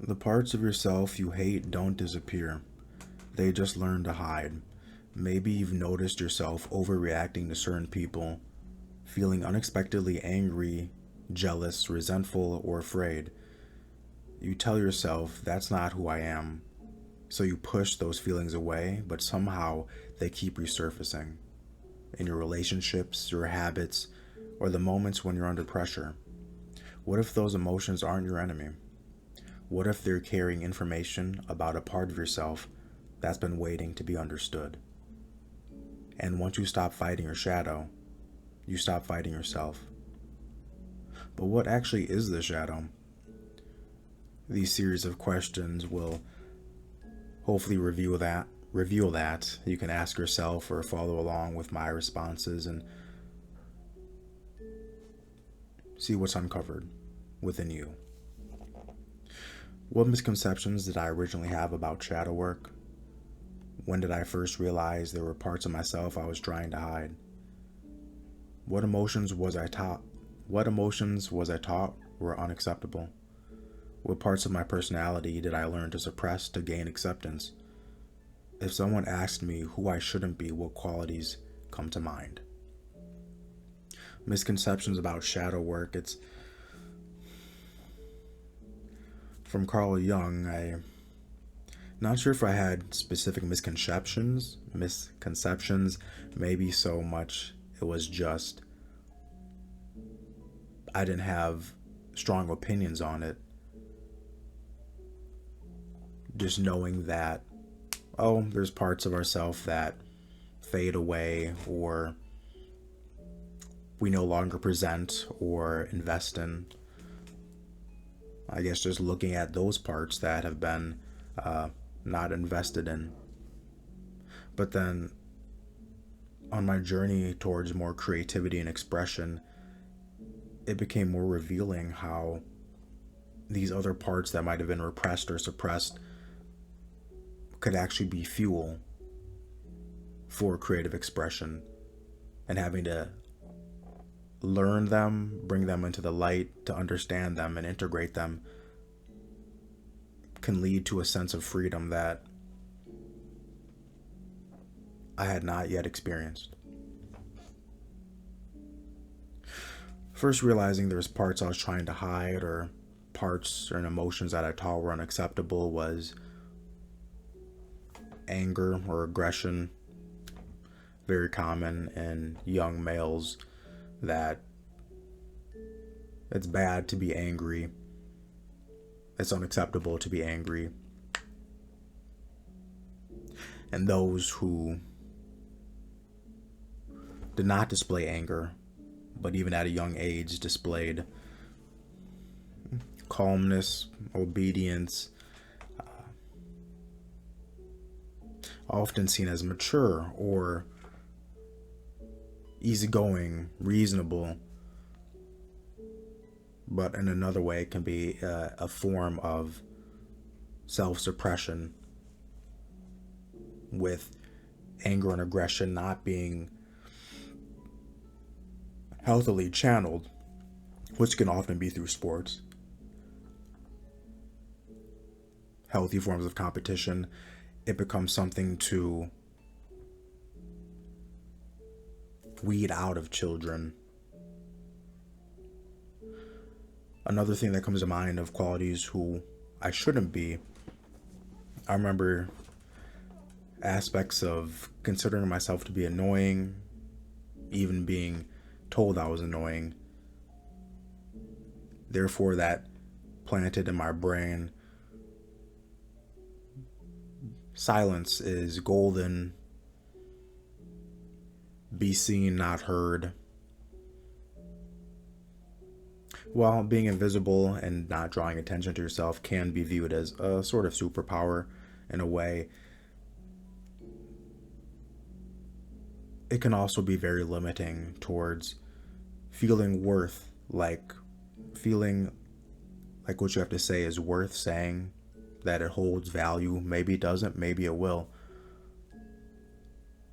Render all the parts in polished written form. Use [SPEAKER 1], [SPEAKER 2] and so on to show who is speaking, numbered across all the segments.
[SPEAKER 1] The parts of yourself you hate don't disappear, they just learn to hide. Maybe you've noticed yourself overreacting to certain people, feeling unexpectedly angry, jealous, resentful, or afraid. You tell yourself, that's not who I am. So you push those feelings away, but somehow they keep resurfacing in your relationships, your habits, or the moments when you're under pressure. What if those emotions aren't your enemy? What if they're carrying information about a part of yourself that's been waiting to be understood? And once you stop fighting your shadow, you stop fighting yourself. But what actually is the shadow? These series of questions will hopefully reveal that. You can ask yourself or follow along with my responses and see what's uncovered within you. What misconceptions did I originally have about shadow work? When did I first realize there were parts of myself I was trying to hide? What emotions was I taught? What emotions was I taught were unacceptable? What parts of my personality did I learn to suppress to gain acceptance? If someone asked me who I shouldn't be, what qualities come to mind? Misconceptions about shadow work. It's from Carl Jung. I'm not sure if I had specific misconceptions. Maybe so much it was just I didn't have strong opinions on it. Just knowing that, oh, there's parts of ourselves that fade away or we no longer present or invest in. I guess just looking at those parts that have been not invested in. But then on my journey towards more creativity and expression, it became more revealing how these other parts that might have been repressed or suppressed could actually be fuel for creative expression, and having to learn them, bring them into the light, to understand them and integrate them can lead to a sense of freedom that I had not yet experienced. First realizing there's parts I was trying to hide or parts or emotions that I thought were unacceptable was anger or aggression. Very common in young males that it's bad to be angry. It's unacceptable to be angry. And those who did not display anger, but even at a young age displayed calmness, obedience, often seen as mature or easygoing, reasonable, but in another way it can be a form of self-suppression, with anger and aggression not being healthily channeled, which can often be through sports, healthy forms of competition. It becomes something to weed out of children. Another thing that comes to mind of qualities who I shouldn't be, I remember aspects of considering myself to be annoying, even being told I was annoying. Therefore, that planted in my brain, silence is golden, be seen, not heard. While being invisible and not drawing attention to yourself can be viewed as a sort of superpower in a way, it can also be very limiting towards feeling feeling like what you have to say is worth saying, that it holds value. Maybe it doesn't, maybe it will.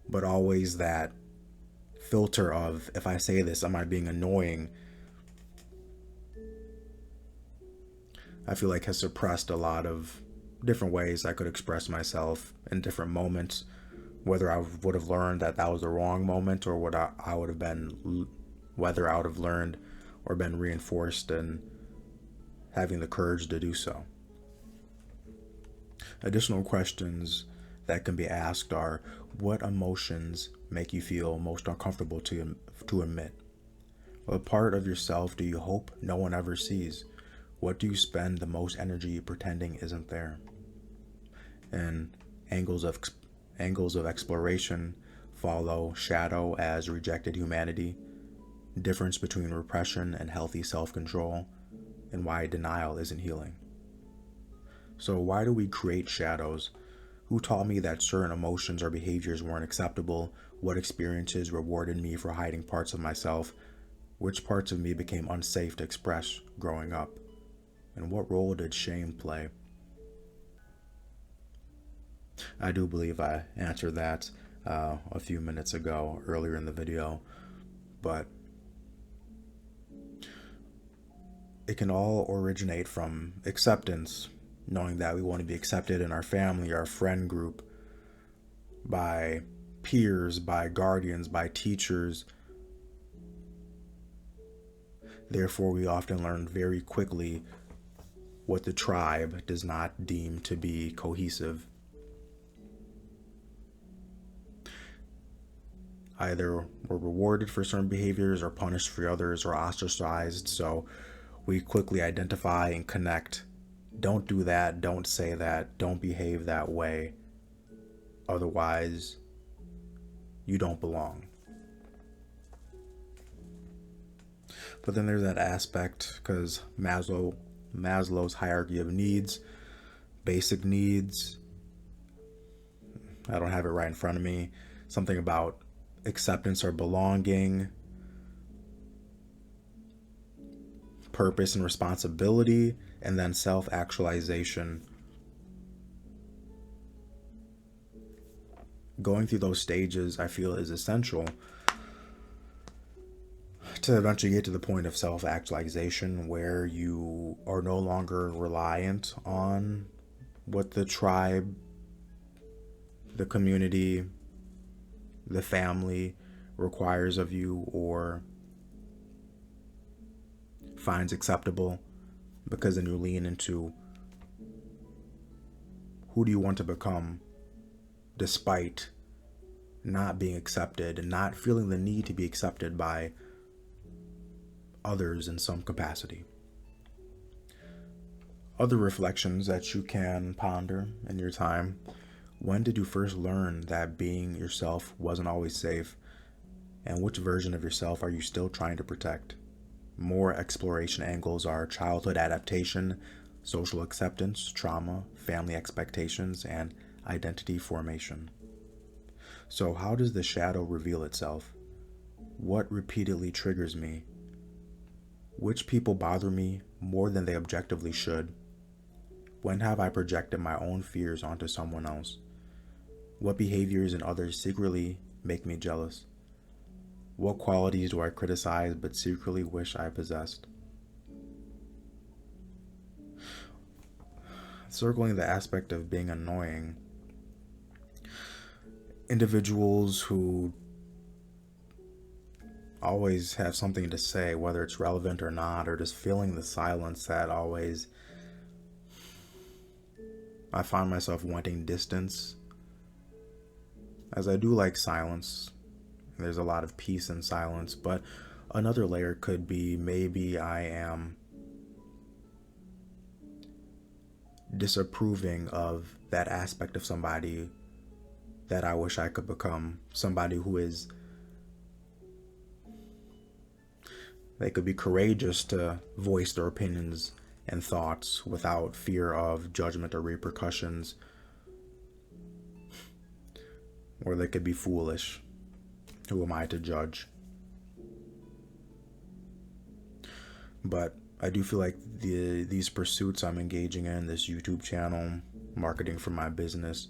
[SPEAKER 1] But always that filter of, if I say this, am I being annoying? I feel like has suppressed a lot of different ways I could express myself in different moments, whether I would have learned that that was the wrong moment, or what I would have been, whether I would have learned or been reinforced in having the courage to do so. Additional questions that can be asked are: what emotions make you feel most uncomfortable to admit? What part of yourself do you hope no one ever sees? What do you spend the most energy pretending isn't there? And angles of exploration follow: shadow as rejected humanity, difference between repression and healthy self-control, and why denial isn't healing. So why do we create shadows? Who taught me that certain emotions or behaviors weren't acceptable? What experiences rewarded me for hiding parts of myself? Which parts of me became unsafe to express growing up? And what role did shame play? I do believe I answered that a few minutes ago, earlier in the video, but it can all originate from acceptance, knowing that we want to be accepted in our family, our friend group, by peers, by guardians, by teachers. Therefore, we often learn very quickly what the tribe does not deem to be cohesive. Either we're rewarded for certain behaviors or punished for others or ostracized, so we quickly identify and connect. Don't do that, don't say that, don't behave that way. Otherwise, you don't belong. But then there's that aspect, because Maslow's hierarchy of needs, basic needs, I don't have it right in front of me, something about acceptance or belonging, purpose and responsibility, and then self-actualization. Going through those stages, I feel, is essential to eventually get to the point of self-actualization, where you are no longer reliant on what the tribe, the community, the family requires of you or finds acceptable, because then you lean into who do you want to become despite not being accepted and not feeling the need to be accepted by others in some capacity. Other reflections that you can ponder in your time: when did you first learn that being yourself wasn't always safe? And which version of yourself are you still trying to protect? More exploration angles are childhood adaptation, social acceptance, trauma, family expectations, and identity formation. So how does the shadow reveal itself? What repeatedly triggers me? Which people bother me more than they objectively should? When have I projected my own fears onto someone else? What behaviors in others secretly make me jealous? What qualities do I criticize but secretly wish I possessed? Circling the aspect of being annoying, individuals who always have something to say, whether it's relevant or not, or just filling the silence, that always, I find myself wanting distance, as I do like silence. There's a lot of peace in silence, but another layer could be maybe I am disapproving of that aspect of somebody that I wish I could become. Somebody who is, they could be courageous to voice their opinions and thoughts without fear of judgment or repercussions, or they could be foolish. Who am I to judge? But I do feel like these pursuits I'm engaging in, this YouTube channel, marketing for my business,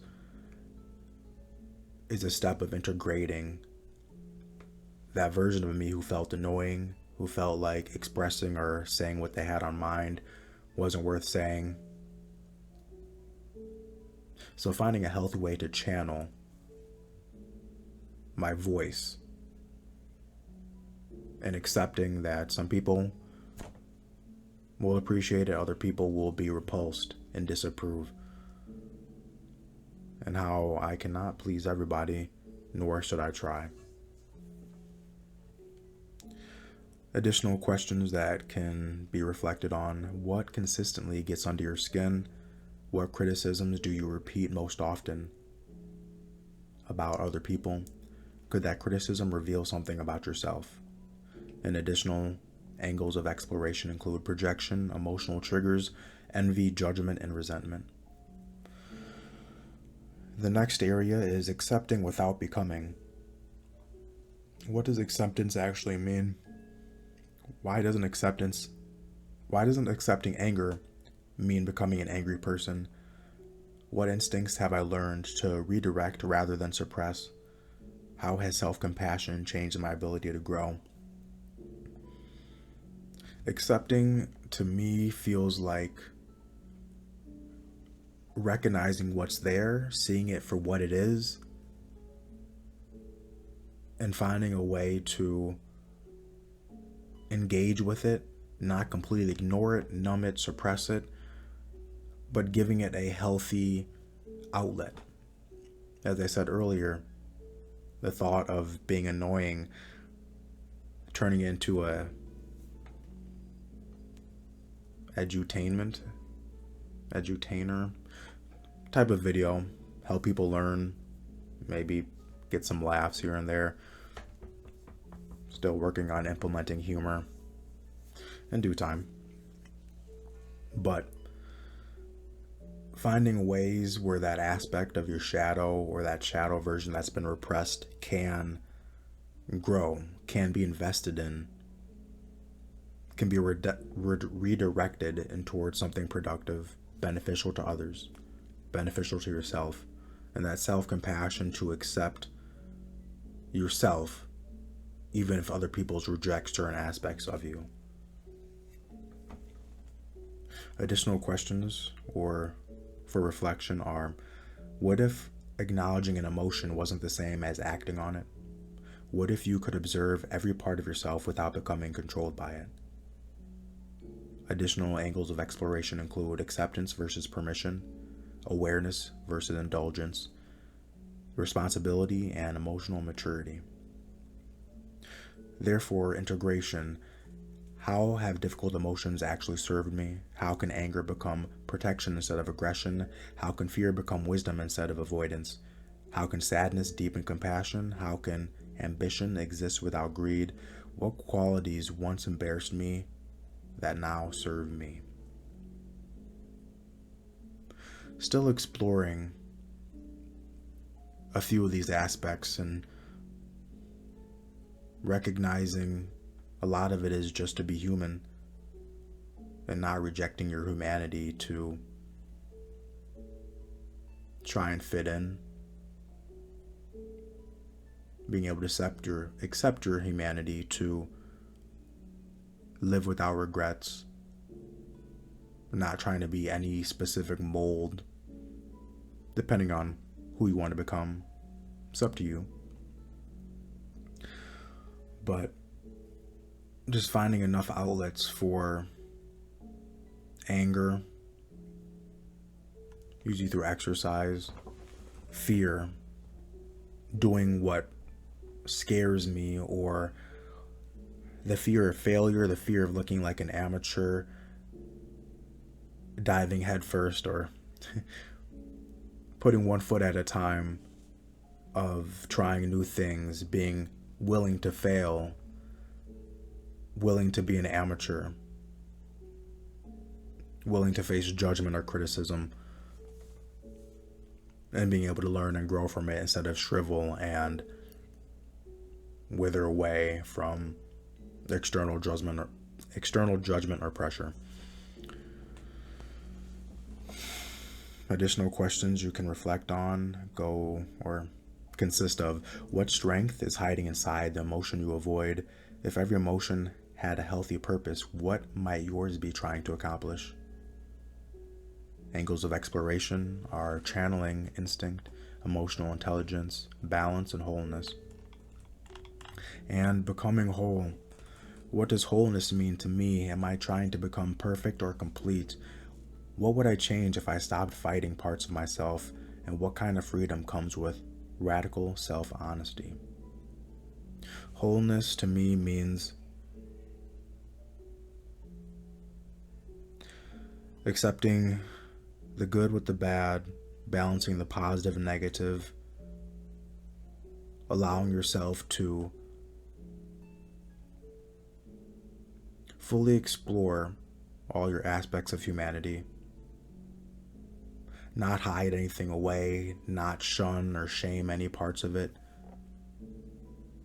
[SPEAKER 1] is a step of integrating that version of me who felt annoying, who felt like expressing or saying what they had on mind wasn't worth saying. So finding a healthy way to channel my voice and accepting that some people will appreciate it, other people will be repulsed and disapprove, and how I cannot please everybody, nor should I try. Additional questions that can be reflected on: what consistently gets under your skin? What criticisms do you repeat most often about other people? Could that criticism reveal something about yourself? And additional angles of exploration include projection, emotional triggers, envy, judgment, and resentment. The next area is accepting without becoming. What does acceptance actually mean? Why doesn't accepting anger mean becoming an angry person? What instincts have I learned to redirect rather than suppress? How has self-compassion changed my ability to grow? Accepting to me feels like recognizing what's there, seeing it for what it is, and finding a way to engage with it, not completely ignore it, numb it, suppress it, but giving it a healthy outlet. As I said earlier, the thought of being annoying, turning into a edutainer type of video, help people learn, maybe get some laughs here and there. Still working on implementing humor in due time. But finding ways where that aspect of your shadow or that shadow version that's been repressed can grow, can be invested in, can be redirected in towards something productive, beneficial to others, beneficial to yourself, and that self-compassion to accept yourself even if other people reject certain aspects of you. Additional questions or for reflection are: what if acknowledging an emotion wasn't the same as acting on it? What if you could observe every part of yourself without becoming controlled by it? Additional angles of exploration include acceptance versus permission, awareness versus indulgence, responsibility, and emotional maturity. Therefore, integration. How have difficult emotions actually served me? How can anger become protection instead of aggression? How can fear become wisdom instead of avoidance? How can sadness deepen compassion? How can ambition exist without greed? What qualities once embarrassed me that now serve me? Still exploring a few of these aspects and recognizing a lot of it is just to be human and not rejecting your humanity to try and fit in. Being able to accept your humanity to live without regrets, not trying to be any specific mold, depending on who you want to become. It's up to you. But just finding enough outlets for anger, usually through exercise, fear, doing what scares me, or the fear of failure, the fear of looking like an amateur, diving headfirst, or putting one foot at a time, of trying new things, being willing to fail, willing to be an amateur, willing to face judgment or criticism, and being able to learn and grow from it instead of shrivel and wither away from external judgment or pressure. Additional questions you can reflect on consist of: what strength is hiding inside the emotion you avoid? If every emotion had a healthy purpose, what might yours be trying to accomplish? Angles of exploration are channeling instinct, emotional intelligence, balance, and wholeness. And becoming whole. What does wholeness mean to me? Am I trying to become perfect or complete? What would I change if I stopped fighting parts of myself? And what kind of freedom comes with radical self-honesty? Wholeness to me means accepting the good with the bad, balancing the positive and negative, allowing yourself to fully explore all your aspects of humanity, not hide anything away, not shun or shame any parts of it,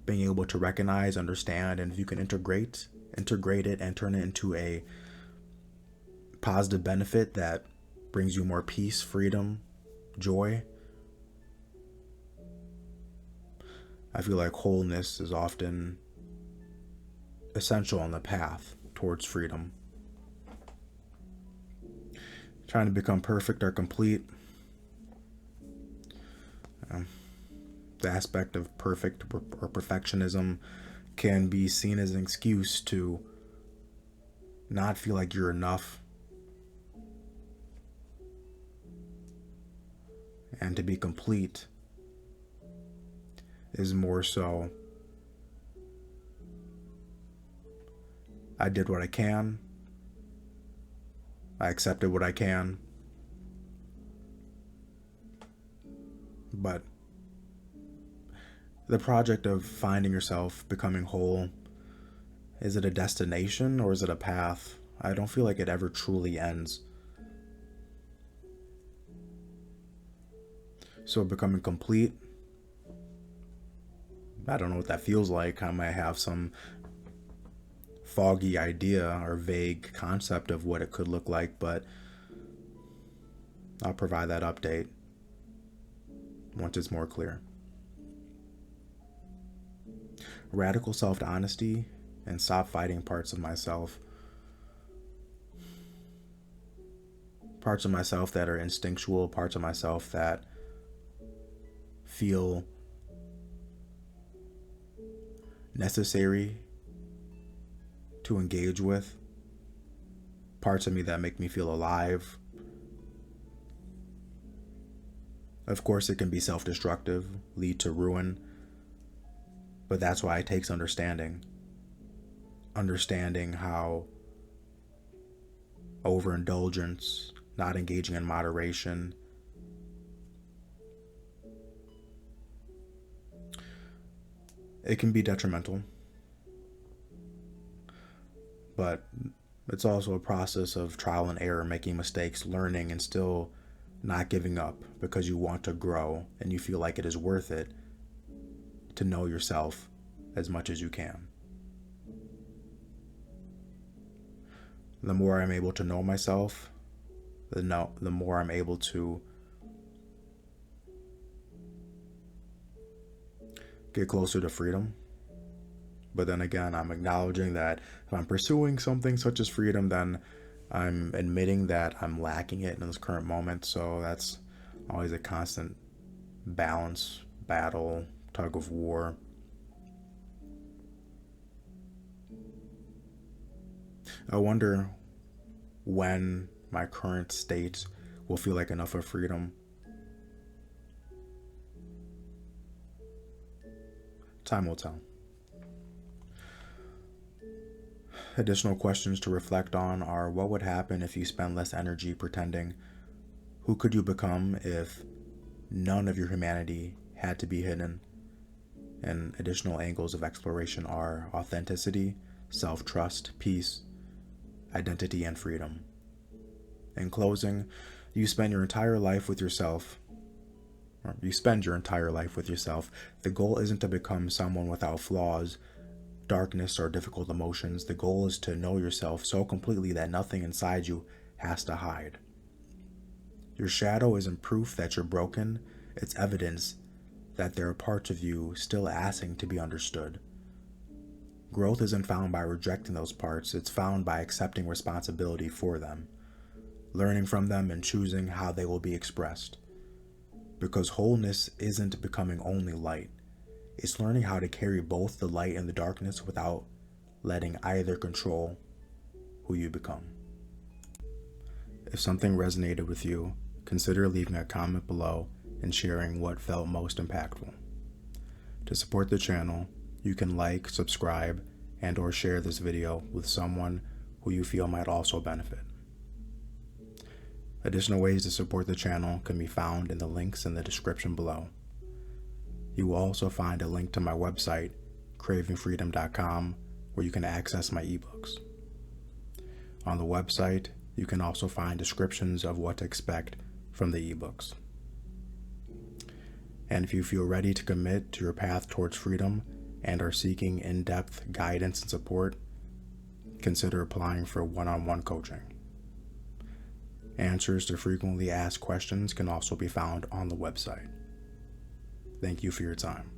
[SPEAKER 1] being able to recognize, understand, and if you can integrate it and turn it into a positive benefit that brings you more peace, freedom, joy. I feel like wholeness is often essential on the path towards freedom. Trying to become perfect or complete. The aspect of perfect or perfectionism can be seen as an excuse to not feel like you're enough and to be complete is more so I did what I can, I accepted what I can, but the project of finding yourself, becoming whole, is it a destination or is it a path? I don't feel like it ever truly ends. So becoming complete, I don't know what that feels like. I might have some foggy idea or vague concept of what it could look like, but I'll provide that update once it's more clear. Radical self-honesty and stop fighting parts of myself. Parts of myself that are instinctual, parts of myself that feel necessary to engage with, parts of me that make me feel alive. Of course, it can be self-destructive, lead to ruin, but that's why it takes understanding. Understanding how overindulgence, not engaging in moderation, it can be detrimental. But it's also a process of trial and error, making mistakes, learning, and still not giving up because you want to grow and you feel like it is worth it to know yourself as much as you can. The more I'm able to know myself, the more I'm able to get closer to freedom. But then again, I'm acknowledging that if I'm pursuing something such as freedom, then I'm admitting that I'm lacking it in this current moment. So that's always a constant balance, battle, tug of war. I wonder when my current state will feel like enough of freedom. Time will tell. Additional questions to reflect on are: what would happen if you spend less energy pretending? Who could you become if none of your humanity had to be hidden? And additional angles of exploration are authenticity, self-trust, peace, identity, and freedom. In closing, you spend your entire life with yourself. You spend your entire life with yourself. The goal isn't to become someone without flaws, darkness, or difficult emotions. The goal is to know yourself so completely that nothing inside you has to hide. Your shadow isn't proof that you're broken. It's evidence that there are parts of you still asking to be understood. Growth isn't found by rejecting those parts. It's found by accepting responsibility for them. learning from them and choosing how they will be expressed. Because wholeness isn't becoming only light, it's learning how to carry both the light and the darkness without letting either control who you become. If something resonated with you, consider leaving a comment below and sharing what felt most impactful. To support the channel, you can like, subscribe, and/or share this video with someone who you feel might also benefit. Additional ways to support the channel can be found in the links in the description below. You will also find a link to my website, cravingfreedom.com, where you can access my ebooks. On the website, you can also find descriptions of what to expect from the ebooks. And if you feel ready to commit to your path towards freedom and are seeking in-depth guidance and support, consider applying for one-on-one coaching. Answers to frequently asked questions can also be found on the website. Thank you for your time.